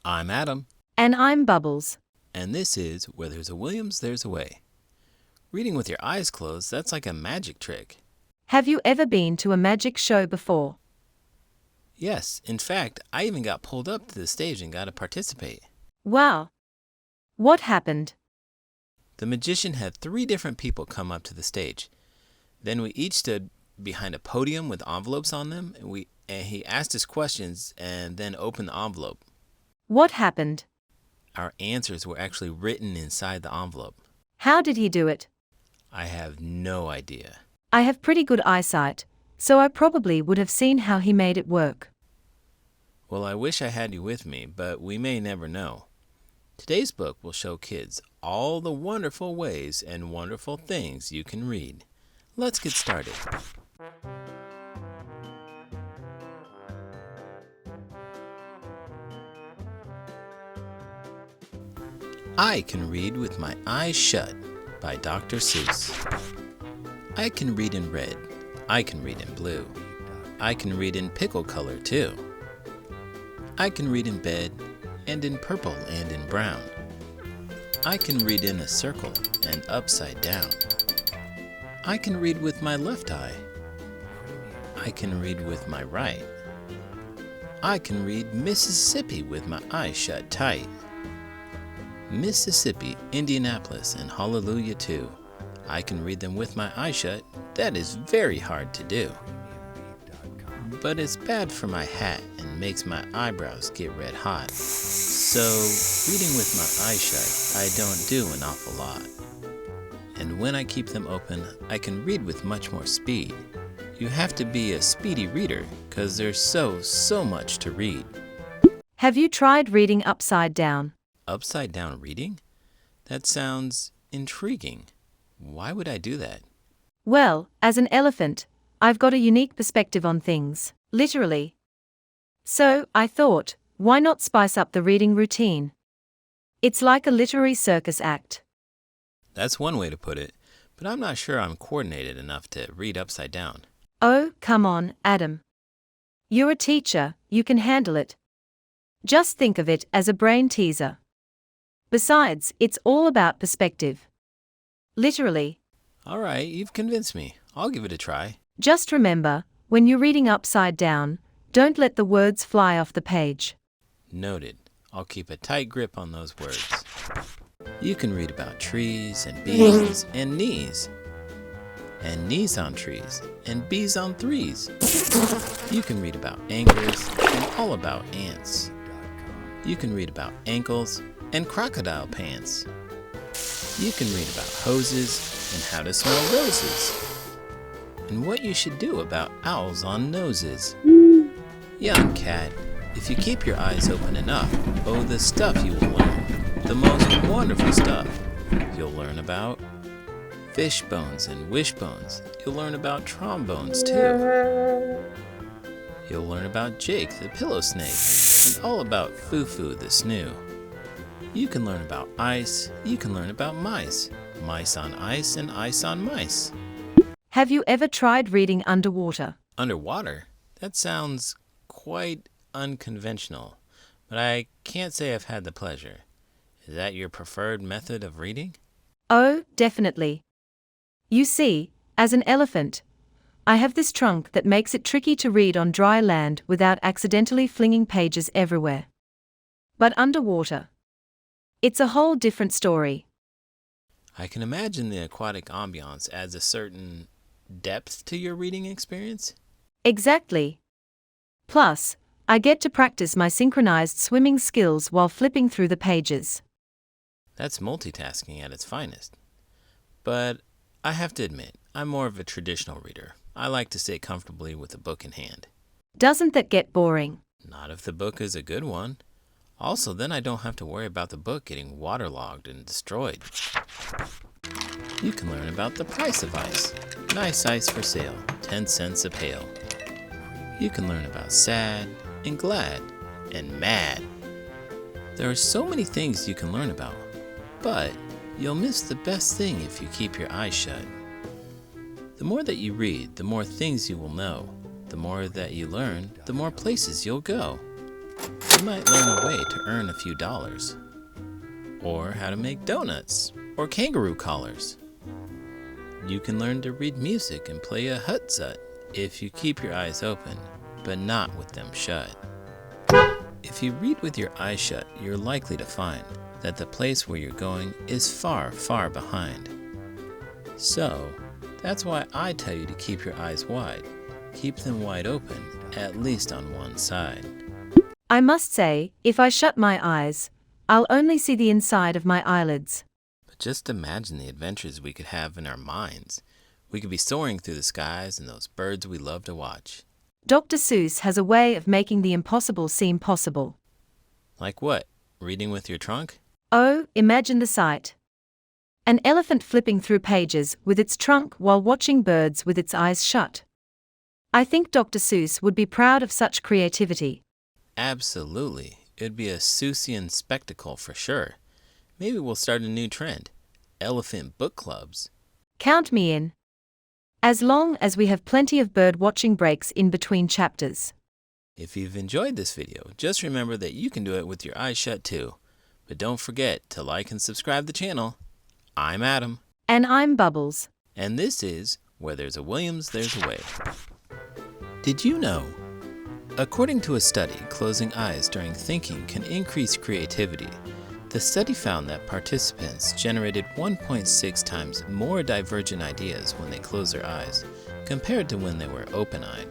I'm Adam, And I'm Bubbles. and this is Where There's a Williams, There's a Way. Reading with your eyes closed, that's like a magic trick. Have you ever been to a magic show before? Yes, in fact, I even got pulled up to the stage and got to participate. Wow. What happened? The magician had 3 different people come up to the stage. Then we each stood behind a podium with envelopes on them, and he asked us questions and then opened the envelope. What happened? Our answers were actually written inside the envelope. How did he do it? I have no idea. I have pretty good eyesight, so I probably would have seen how he made it work. Well, I wish I had you with me, but we may never know. Today's book will show kids all the wonderful ways and wonderful things you can read. Let's get started. I Can Read with My Eyes Shut by Dr. Seuss. I can read in red. I can read in blue. I can read in pickle color too. I can read in bed and in purple and in brown. I can read in a circle and upside down. I can read with my left eye. I can read with my right. I can read Mississippi with my eyes shut tight. Mississippi, Indianapolis, and Hallelujah too. I can read them with my eyes shut. That is very hard to do. But it's bad for my hat and makes my eyebrows get red hot. So, reading with my eyes shut, I don't do an awful lot. And when I keep them open, I can read with much more speed. You have to be a speedy reader, 'cause there's so much to read. Have you tried reading upside down? Upside down reading? That sounds intriguing. Why would I do that? Well, as an elephant, I've got a unique perspective on things, literally. So, I thought, why not spice up the reading routine? It's like a literary circus act. That's one way to put it, but I'm not sure I'm coordinated enough to read upside down. Oh, come on, Adam. You're a teacher, you can handle it. Just think of it as a brain teaser. Besides, it's all about perspective. Literally. All right, you've convinced me. I'll give it a try. Just remember, when you're reading upside down, don't let the words fly off the page. Noted. I'll keep a tight grip on those words. You can read about trees and bees and knees on trees and bees on threes. You can read about anchors and all about ants. You can read about ankles and crocodile pants. You can read about hoses and how to smell roses, and what you should do about owls on noses. Young cat, if you keep your eyes open enough, oh, the stuff you will learn, the most wonderful stuff. You'll learn about fish bones and wishbones. You'll learn about trombones too. You'll learn about Jake the pillow snake and all about Foo-Foo the snoo. You can learn about ice, you can learn about mice, mice on ice and ice on mice. Have you ever tried reading underwater? Underwater? That sounds quite unconventional, but I can't say I've had the pleasure. Is that your preferred method of reading? Oh, definitely. You see, as an elephant, I have this trunk that makes it tricky to read on dry land without accidentally flinging pages everywhere. But underwater, it's a whole different story. I can imagine the aquatic ambiance adds a certain depth to your reading experience. Exactly. Plus, I get to practice my synchronized swimming skills while flipping through the pages. That's multitasking at its finest. But I have to admit, I'm more of a traditional reader. I like to sit comfortably with a book in hand. Doesn't that get boring? Not if the book is a good one. Also, then I don't have to worry about the book getting waterlogged and destroyed. You can learn about the price of ice. Nice ice for sale, 10 cents a pail. You can learn about sad and glad and mad. There are so many things you can learn about, but you'll miss the best thing if you keep your eyes shut. The more that you read, the more things you will know. The more that you learn, the more places you'll go. You might learn a way to earn a few dollars, or how to make donuts or kangaroo collars. You can learn to read music and play a hutzut if you keep your eyes open, but not with them shut. If you read with your eyes shut, you're likely to find that the place where you're going is far, far behind. So, that's why I tell you to keep your eyes wide. Keep them wide open, at least on one side. I must say, if I shut my eyes, I'll only see the inside of my eyelids. But just imagine the adventures we could have in our minds. We could be soaring through the skies and those birds we love to watch. Dr. Seuss has a way of making the impossible seem possible. Like what? Reading with your trunk? Oh, imagine the sight. An elephant flipping through pages with its trunk while watching birds with its eyes shut. I think Dr. Seuss would be proud of such creativity. Absolutely. It'd be a Seussian spectacle for sure. Maybe we'll start a new trend. Elephant book clubs. Count me in. As long as we have plenty of bird-watching breaks in between chapters. If you've enjoyed this video, just remember that you can do it with your eyes shut too. But don't forget to like and subscribe the channel. I'm Adam. And I'm Bubbles. And this is Where There's a Williams, There's a Way. Did you know? According to a study, closing eyes during thinking can increase creativity. The study found that participants generated 1.6 times more divergent ideas when they closed their eyes compared to when they were open-eyed.